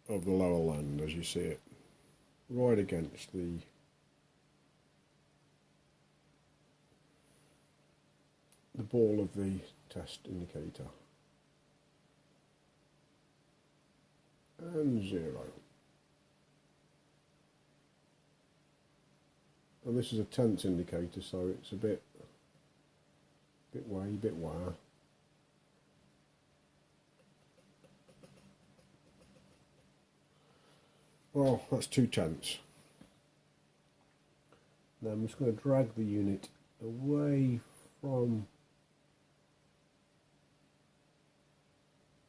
of the lower land, as you see it, right against the ball of the test indicator. And 0. And this is a tenths indicator, so it's a bit way, bit wire. Well, that's 2/10. Now I'm just going to drag the unit away from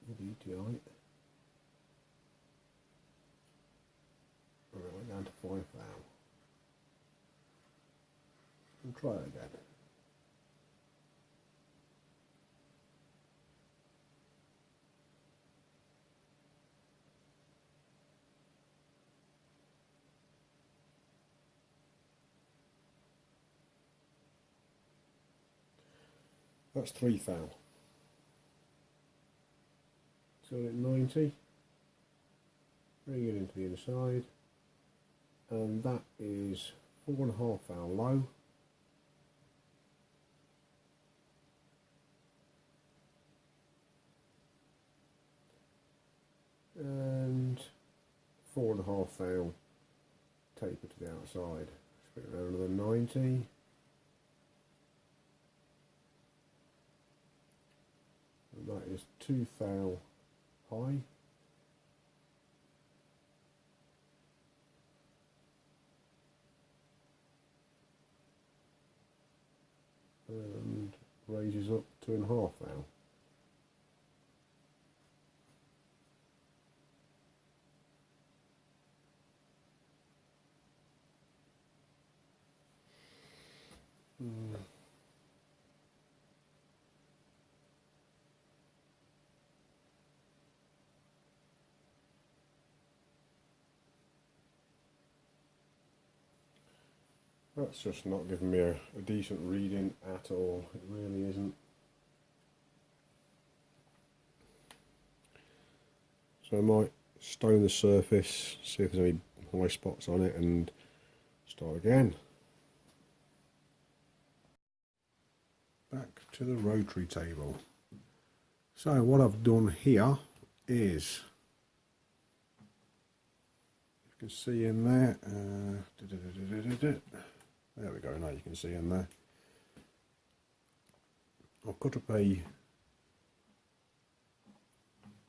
the DTI. Right, down to 5 thou. And try it again. That's 3 thou. So at 90, bring it into the inside, and that is 4.5 thou low. And 4.5 thou taper to the outside. Spin it around another 90. And that is 2 thou high. And raises up 2.5 thou. That's just not giving me a decent reading at all. It really isn't. So I might stone the surface, see if there's any high spots on it, and start again. Back to the rotary table. So what I've done here is, you can see in there, there we go, now you can see in there, I've cut up a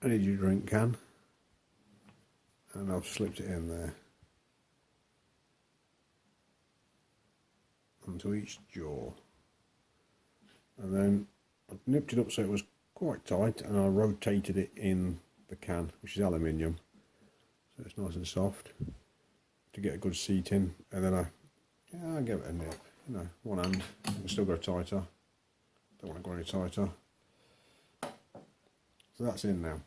energy drink can and I've slipped it in there onto each jaw, and then I've nipped it up so it was quite tight, and I rotated it in the can, which is aluminium, so it's nice and soft to get a good seat in, and then I give it a nip, you know, one hand, I can still go tighter, don't want to go any tighter. So that's in now.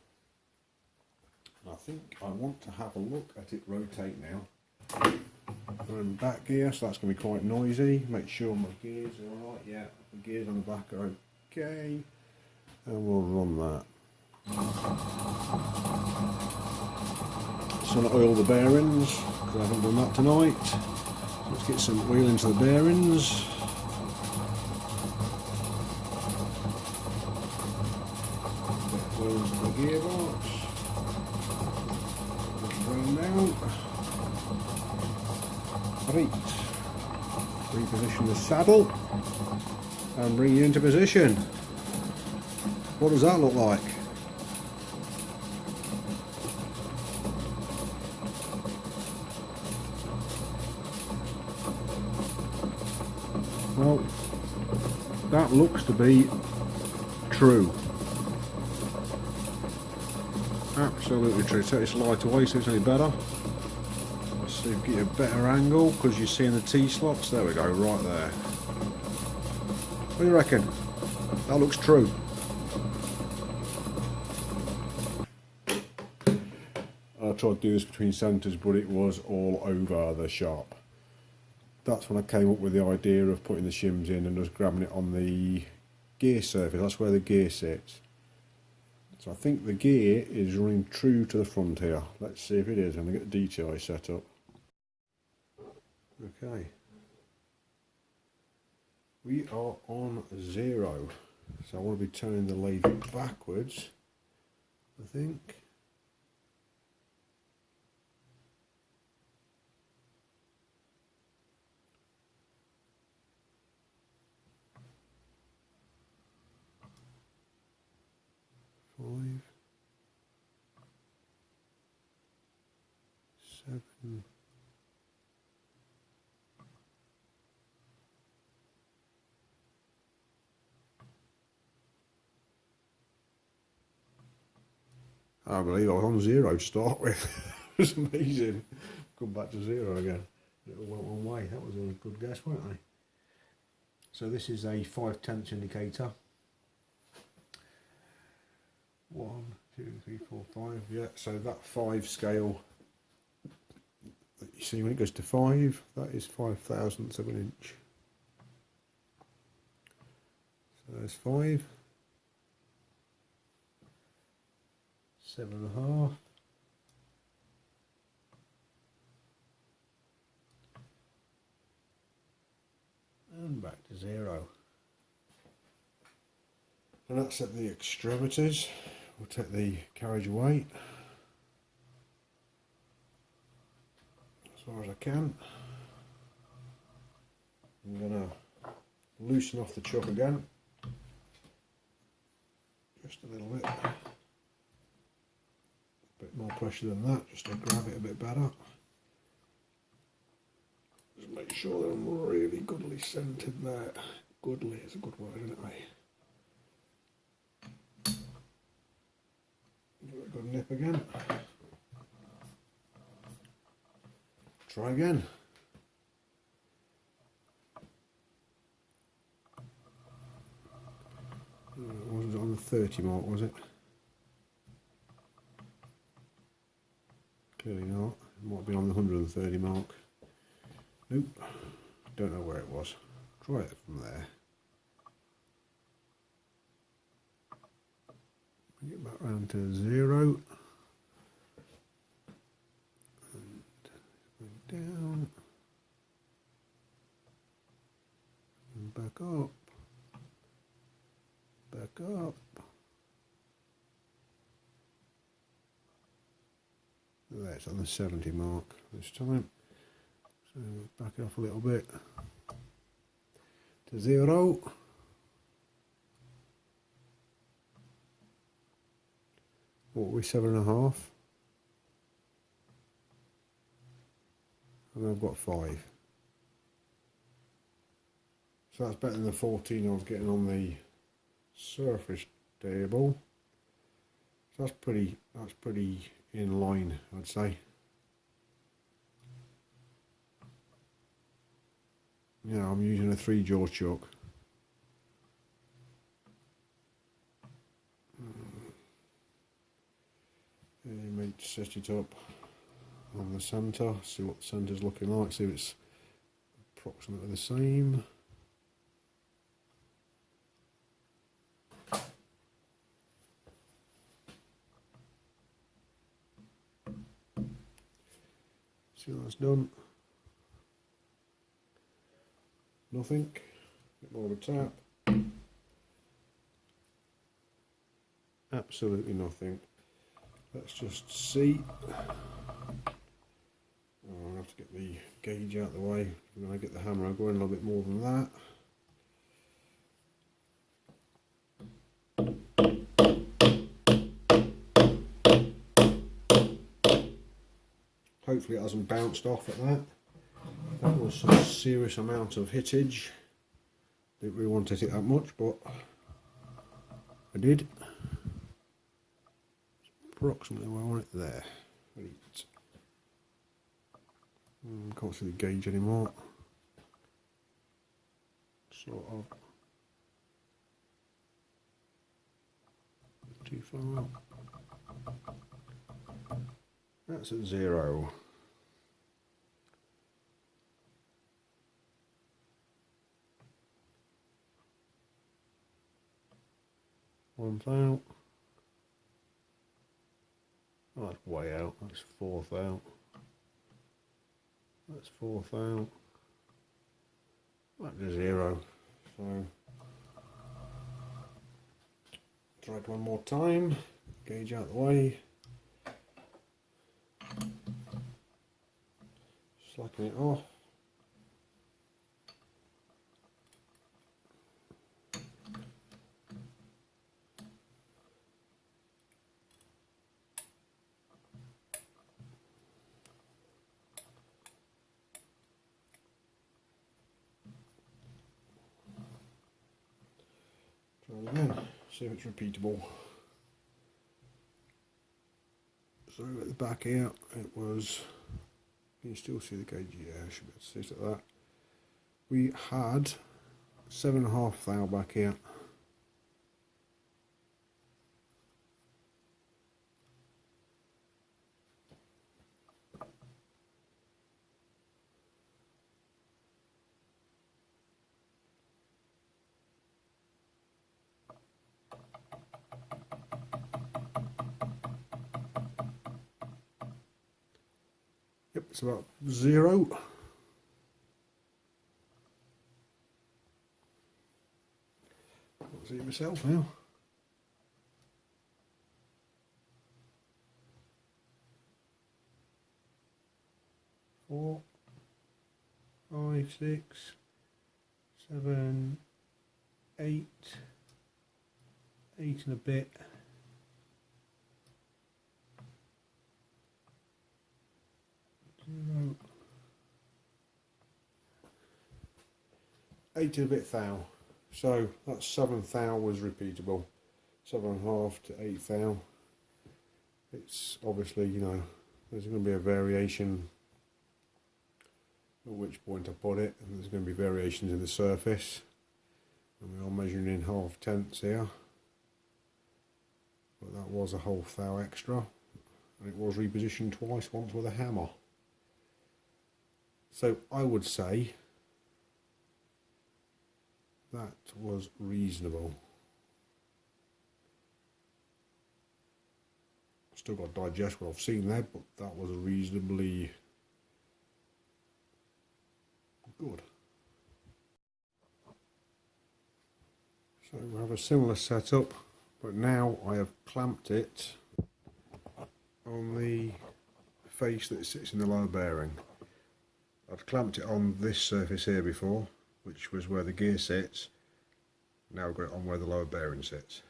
And I think I want to have a look at it rotate now. I'm back gear, so that's going to be quite noisy. Make sure my gears are alright, yeah, the gears on the back are okay, and we'll run that. So I oil the bearings, because I haven't done that tonight. Let's get some oil into the bearings. Oil into the gearbox. Going down. Right. Reposition the saddle and bring you into position. What does that look like? Well, that looks to be true. Absolutely true. Take this light away so it's any better. Let's see if we get a better angle, because you're seeing the T-slots. There we go, right there. What do you reckon? That looks true. I tried to do this between centres, but it was all over the shop. That's when I came up with the idea of putting the shims in and just grabbing it on the gear surface. That's where the gear sits. So I think the gear is running true to the front here. Let's see if it is. I'm going to get the DTI set up. Okay. We are on 0. So I want to be turning the lathe backwards, I think. Five, 7. I believe I was on 0 to start with. It was amazing. Come back to 0 again. It all went one way. That was a good guess, weren't they? So this is a 5/10 indicator. 1, 2, 3, 4, 5. Yeah, so that 5 scale that you see when it goes to 5, that is 5/1000 of an inch. So there's 5. 7.5. And back to 0. And that's at the extremities. We'll take the carriage weight as far as I can. I'm going to loosen off the chuck again, just a little bit. A bit more pressure than that, just to grab it a bit better. Just make sure that I'm really goodly centred there. Goodly is a good word, isn't it? Give it a good nip again. Try again. Wasn't it on the 30 mark, was it? Clearly not. It might be on the 130 mark. Nope. Don't know where it was. Try it from there. Get back round to 0. And down. And back up. Back up. There, it's on the 70 mark this time. So back it off a little bit to 0. What were we, 7.5? And I've got 5. So that's better than the 14 I was getting on the surface table. So that's pretty in line, I'd say. Yeah, I'm using a 3-jaw chuck. And you may set it up on the centre, see what the centre's looking like, see if it's approximately the same. See what that's done. Nothing. Bit more of a tap. Absolutely nothing. Let's just see. Oh, I'll have to get the gauge out of the way. I'm going to get the hammer, I'll go in a little bit more than that. Hopefully it hasn't bounced off at that. That was some serious amount of hittage. Didn't really want to hit it that much, but I did. Approximately where I want it there. Right. Can't see the gauge anymore. Sort of. Too far. That's at 0. One out. Oh, that's way out. That's fourth out. That's fourth out. Back to 0. So thread one more time. Gauge out the way. Slacken it off. Try it again, see if it's repeatable. So at the back here, it was, can you still see the gauge? Yeah, I should be able to see it like that. We had 7.5 thou back here. Yep, it's about 0. I'll see it myself now. Four, 5, 6, 7, 8, 8 and a bit. Zero. 8 and a bit thou. So that's 7 thou was repeatable. 7.5 to 8 thou. It's obviously, you know, there's going to be a variation at which point I put it, and there's going to be variations in the surface. And we are measuring in 1/2 tenths here. But that was a whole thou extra. And it was repositioned twice, once with a hammer. So I would say that was reasonable. Still got to digest what I've seen there, but that was reasonably good. So we have a similar setup, but now I have clamped it on the face that sits in the lower bearing. I'd clamped it on this surface here before, which was where the gear sits. Now I've got it on where the lower bearing sits.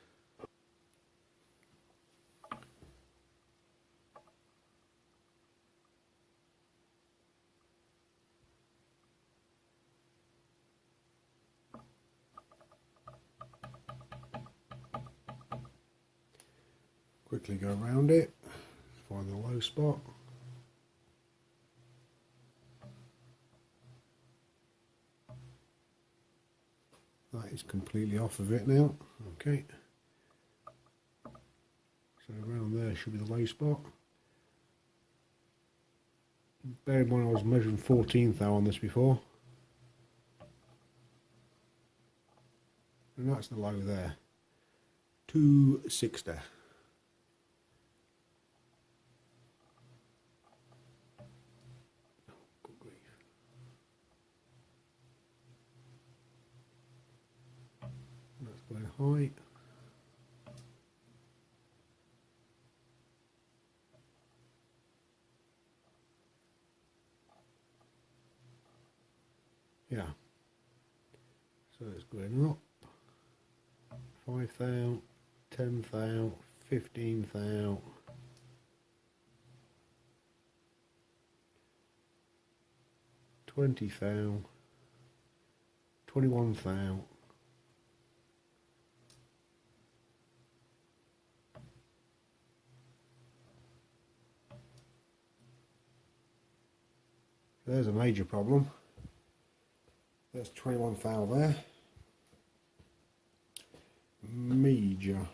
Quickly go around it, find the low spot. That is completely off of it now. Okay. So around there should be the low spot. Bear in mind I was measuring 14 thou on this before. And that's the low there. 260. Good grief. That's going high. Yeah. So it's going up. 5 thou, 10 thou, 15 thou. 20 thou, 21 thou. There's a major problem. There's 21 thou there. Major.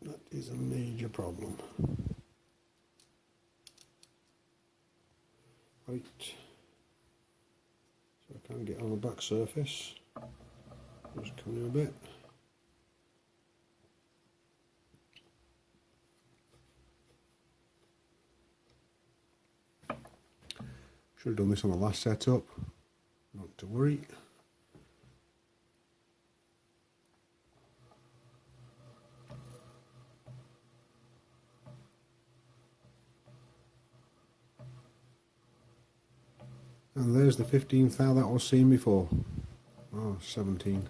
That is a major problem. Right. So I can get on the back surface. Just come in a bit. Should have done this on the last setup, not to worry. And there's the 15th thou that I was seeing before. Oh, 17.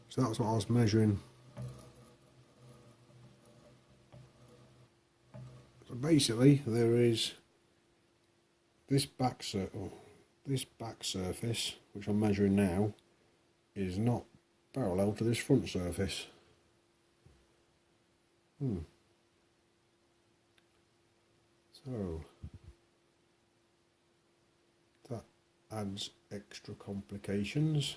So that's what I was measuring. So basically, there is this back surface, which I'm measuring now, is not parallel to this front surface. So that adds extra complications.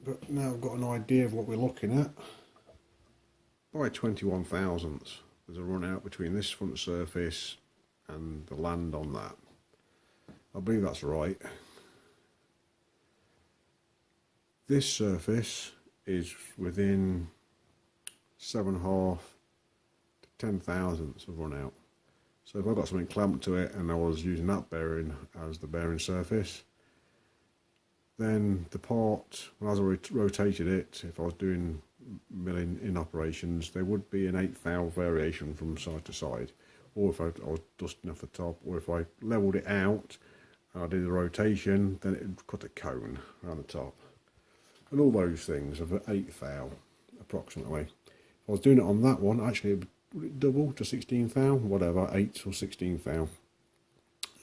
But now I've got an idea of what we're looking at. By 21 thousandths, there's a run out between this front surface and the land on that. I believe that's right. This surface is within 7.5 to 10 thousandths of run out. So if I got something clamped to it and I was using that bearing as the bearing surface, then the part, when I rotated it, if I was doing milling in operations, there would be an 1/8 thou variation from side to side. Or if I was dusting off the top, or if I levelled it out and I did the rotation, then it would cut a cone around the top. And all those things of 1/8 thou approximately. If I was doing it on that one, actually it would double to 16 thou, whatever, 8 or 16 thou.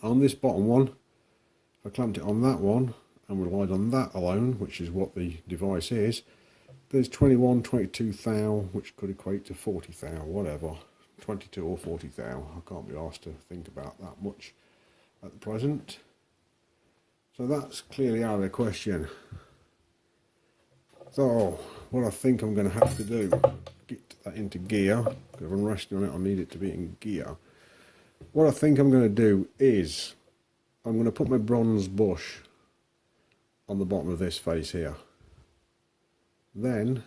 On this bottom one, if I clamped it on that one and relied on that alone, which is what the device is, there's 21, 22 thou, which could equate to 40 thou, whatever, 22 or 40 thou. I can't be asked to think about that much at the present. So that's clearly out of the question. So what I think I'm going to have to do, get that into gear, because if I'm resting on it I need it to be in gear. What I think I'm going to do is, I'm going to put my bronze bush on the bottom of this face here. Then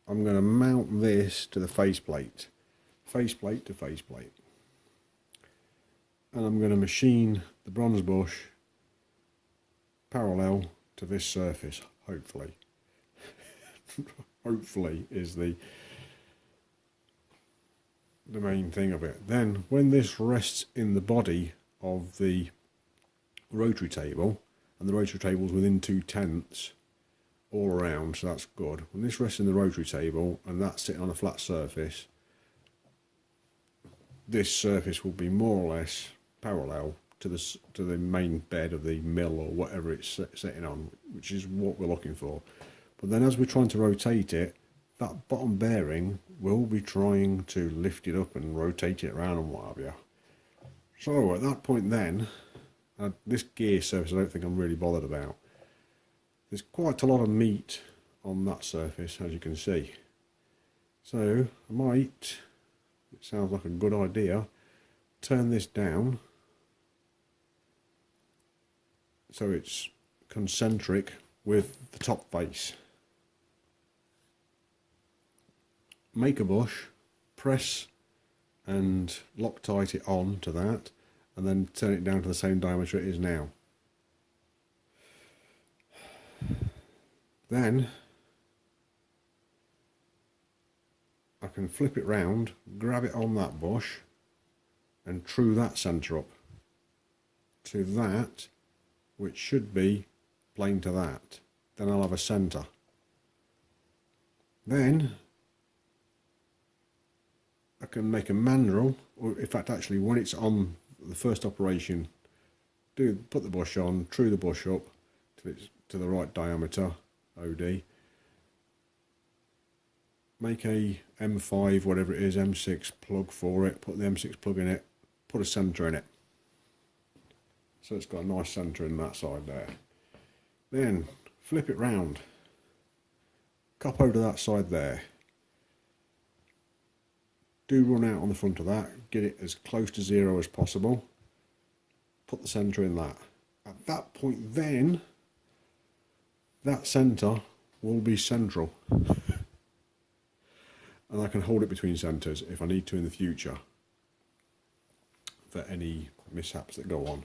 I'm going to mount this to the faceplate to faceplate, and I'm going to machine the bronze bush parallel to this surface, hopefully. Hopefully is the main thing of it. Then when this rests in the body of the rotary table, and the rotary table is within 2/10 all around, so that's good. When this rests in the rotary table and that's sitting on a flat surface, this surface will be more or less parallel to the main bed of the mill or whatever it's sitting on, which is what we're looking for. But then as we're trying to rotate it, that bottom bearing will be trying to lift it up and rotate it around and what have you. So at that point then, this gear surface I don't think I'm really bothered about. There's quite a lot of meat on that surface, as you can see. So I might, it sounds like a good idea, turn this down so it's concentric with the top face. Make a bush, press and Loctite it on to that, and then turn it down to the same diameter it is now. Then I can flip it round, grab it on that bush and true that centre up to that, which should be plane to that. Then I'll have a centre. Then I can make a mandrel, or in fact actually when it's on the first operation, put the bush on, true the bush up to the right diameter, OD, make a M5, whatever it is, M6 plug for it, put the M6 plug in it, put a centre in it. So it's got a nice centre in that side there. Then flip it round, cop over to that side there. Do run out on the front of that, get it as close to zero as possible, put the centre in that. At that point then, that centre will be central. and I can hold it between centres if I need to in the future for any mishaps that go on.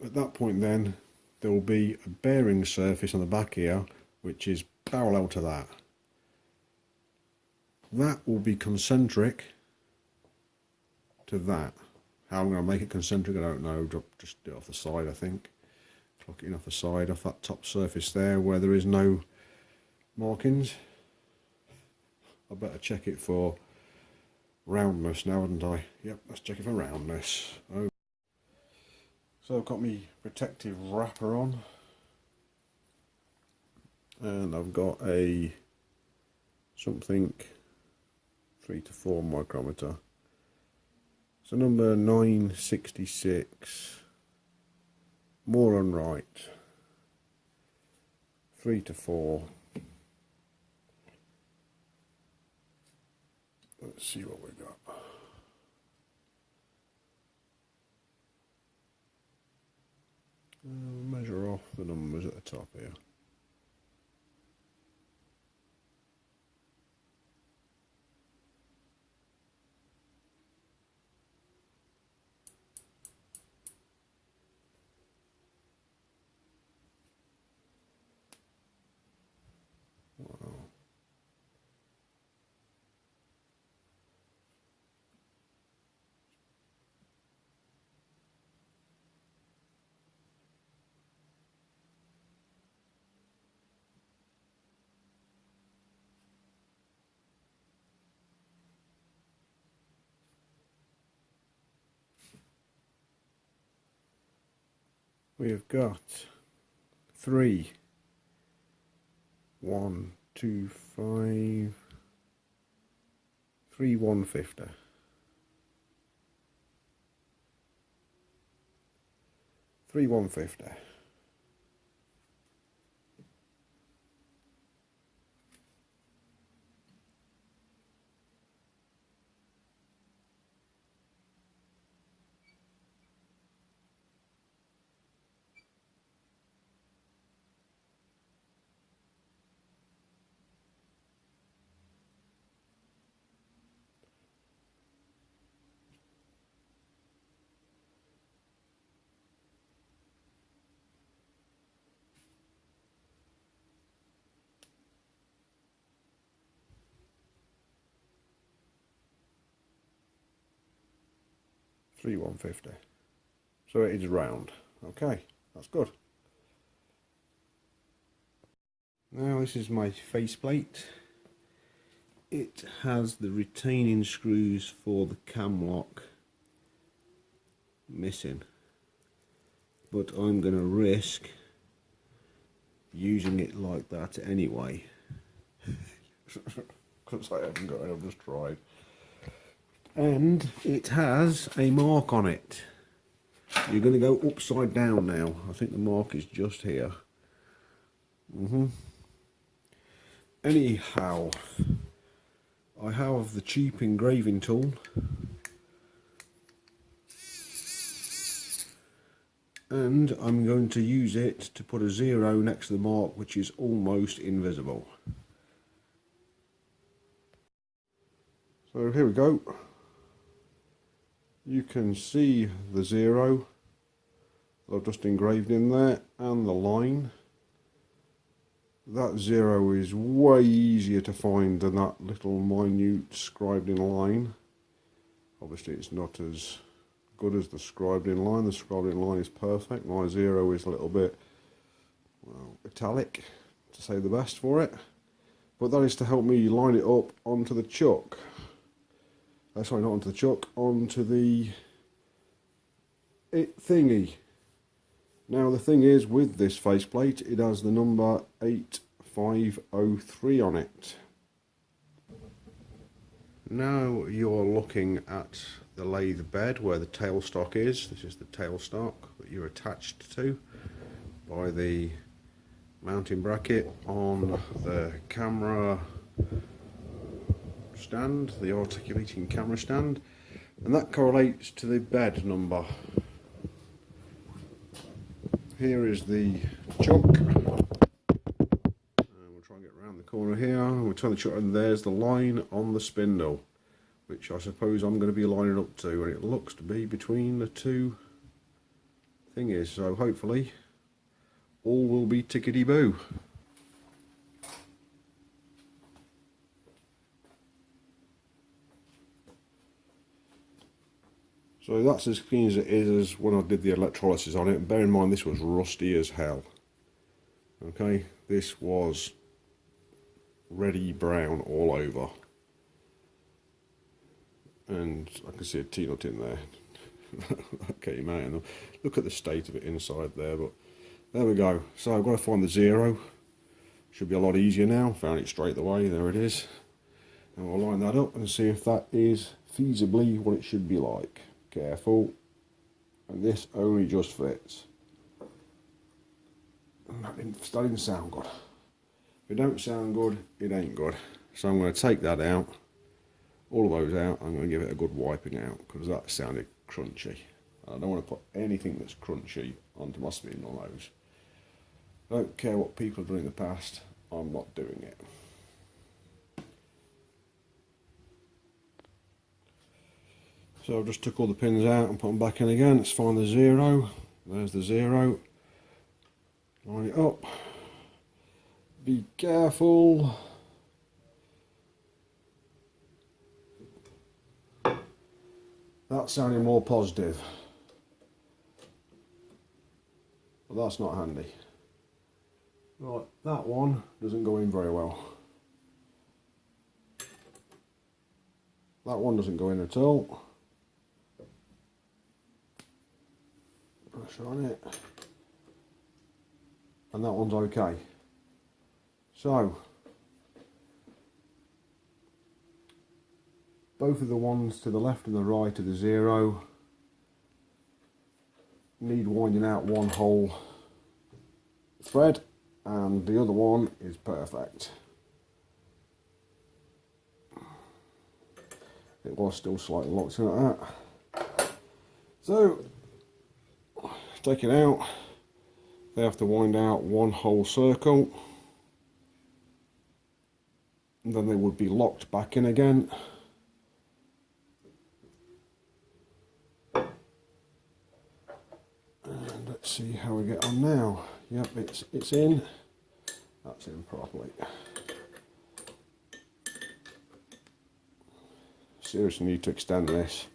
At that point then, there will be a bearing surface on the back here which is parallel to that. That will be concentric to that. How I'm going to make it concentric I don't know, just do it off the side I think. Clock it in off the side, off that top surface there where there is no markings. I better check it for roundness now, hadn't I? Yep, let's check it for roundness. Oh. So I've got my protective wrapper on, and I've got a something 3 to 4 micrometer. So number 966, more on right, 3 to 4. Let's see what we got. Measure off the numbers at the top here. Wow. We have got 3, 1, 2, 5, 3 150. 3 150. 3 150. So it is round. Okay, that's good. Now this is my faceplate. It has the retaining screws for the cam lock missing, but I'm going to risk using it like that anyway. Because I haven't got it, I've just tried. And it has a mark on it. You're going to go upside down now. I think the mark is just here. Anyhow, I have the cheap engraving tool. And I'm going to use it to put a 0 next to the mark, which is almost invisible. So here we go. You can see the 0 that I've just engraved in there and the line. That 0 is way easier to find than that little minute scribed in line. Obviously it's not as good as the scribed in line. The scribed in line is perfect. My 0 is a little bit, well, italic, to say the best for it. But that is to help me line it up onto the chuck. Sorry, not onto the chuck, onto the thingy. Now the thing is, with this faceplate, it has the number 8503 on it. Now you're looking at the lathe bed where the tailstock is. This is the tailstock that you're attached to by the mounting bracket on the camera stand, the articulating camera stand, and that correlates to the bed number. Here is the chuck, and we'll try and get around the corner here, we'll turn the shutter, and there's the line on the spindle, which I suppose I'm going to be lining up to, and it looks to be between the two thingies, so hopefully all will be tickety-boo. So that's as clean as it is as when I did the electrolysis on it, and bear in mind this was rusty as hell. Okay, this was reddy brown all over, and I can see a T-nut in there. That came out, and look at the state of it inside there, but there we go. So I've got to find the zero. Should be a lot easier now. Found it straight away, there it is. And we'll line that up and see if that is feasibly what it should be like. Careful, and this only just fits. That didn't sound good. If it don't sound good, it ain't good. So I'm going to take that out, all of those out. I'm going to give it a good wiping out because that sounded crunchy. I don't want to put anything that's crunchy onto my spindle nose. I don't care what people have done in the past, I'm not doing it. So I've just took all the pins out and put them back in again. Let's find the zero. There's the zero. Line it up. Be careful. That's sounding more positive. But that's not handy. Right, that one doesn't go in very well. That one doesn't go in at all. Pressure on it. And that one's okay. So, both of the ones to the left and the right of the zero need winding out one whole thread, and the other one is perfect. It was still slightly locked in like that. So, take it out. They have to wind out one whole circle, and then they would be locked back in again. And let's see how we get on now. Yep, it's in. That's in properly. Seriously need to extend this.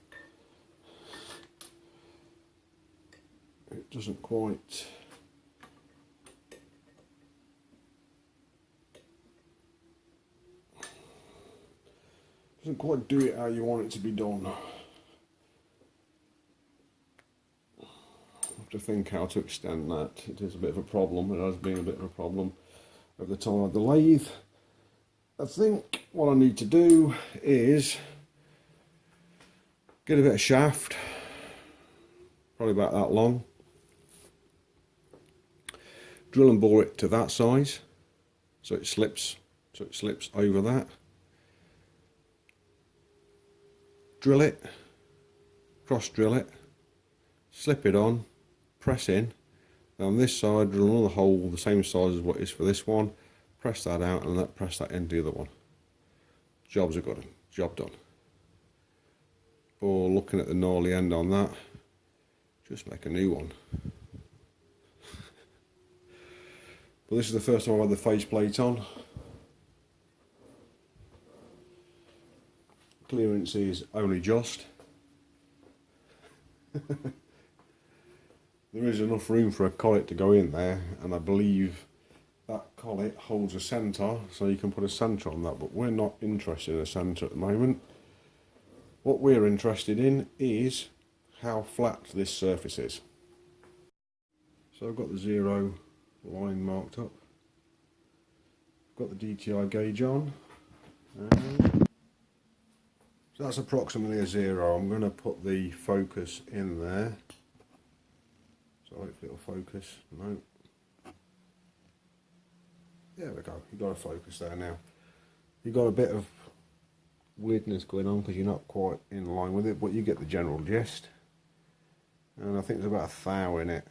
It doesn't quite do it how you want it to be done. I have to think how to extend that. It is a bit of a problem. It has been a bit of a problem at the time of the lathe. I think what I need to do is get a bit of shaft, probably about that long, drill and bore it to that size so it slips over that. Drill it, cross drill it, slip it on, press in. Now on this side drill another hole the same size as what is for this one, press that out and press that into the other one. Job's a good one, job done. Or looking at the gnarly end on that, just make a new one. But this is the first time I've had the faceplate on. Clearance is only just. There is enough room for a collet to go in there, and I believe that collet holds a centre, so you can put a centre on that, but we're not interested in a centre at the moment. What we're interested in is how flat this surface is. So I've got the zero line marked up, got the DTI gauge on, and so that's approximately a zero. I'm going to put the focus in there, so hopefully it'll focus. No, there we go, you've got a focus there now. You've got a bit of weirdness going on because you're not quite in line with it, but you get the general gist. And I think there's about a thou in it.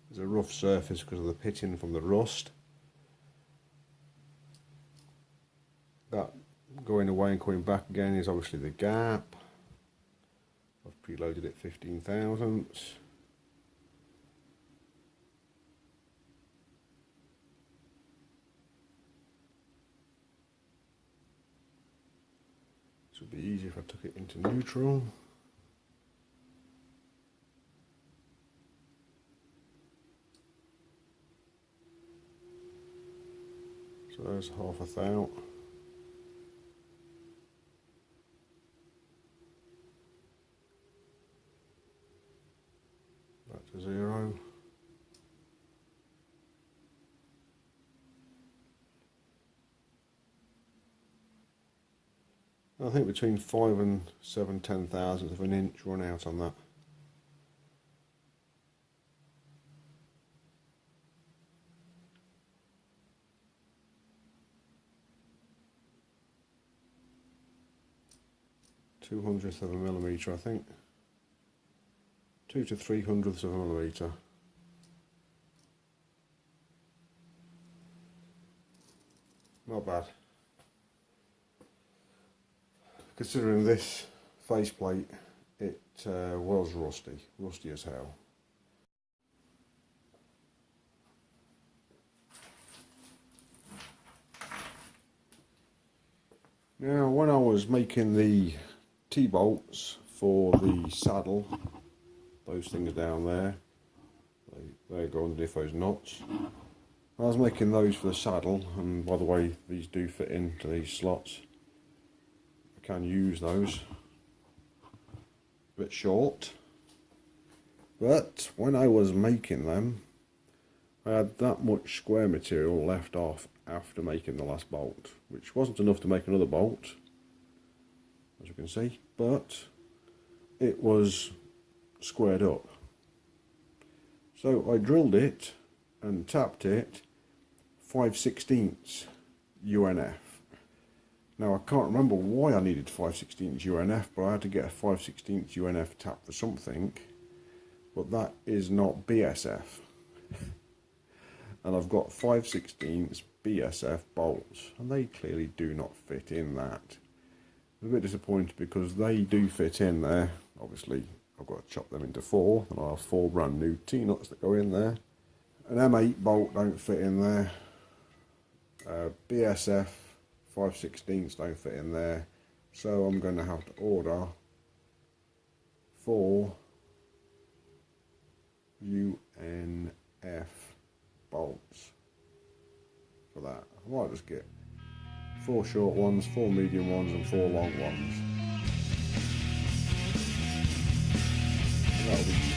There's a rough surface because of the pitting from the rust. that going away and coming back again is obviously the gap. I've preloaded it 15 thousandths. This would be easy if I took it into neutral. So there's half a thou. Back to 0. I think between 5 and 7/10,000ths of an inch run out on that. Two hundredths of a millimetre, I think. 2 to 300ths of a millimetre. Not bad. Considering this faceplate, it was rusty as hell. Now, when I was making the T-bolts for the saddle, those things down there, they go underneath those nuts. I was making those for the saddle, and by the way, these do fit into these slots. I can use those. A bit short, but when I was making them, I had that much square material left off after making the last bolt, which wasn't enough to make another bolt, as you can see, but it was squared up. So I drilled it and tapped it 5/16 UNF. Now I can't remember why I needed 5/16 UNF, but I had to get a 5/16 UNF tap for something, but that is not BSF. And I've got 5/16 BSF bolts, and they clearly do not fit in that. I'm a bit disappointed because they do fit in there. Obviously I've got to chop them into 4, and I'll have 4 brand new T-nuts that go in there. An M8 bolt don't fit in there. BSF 5/16 don't fit in there, so I'm going to have to order 4 UNF bolts for that. I might just get 4 short ones, 4 medium ones and 4 long ones. And that'll be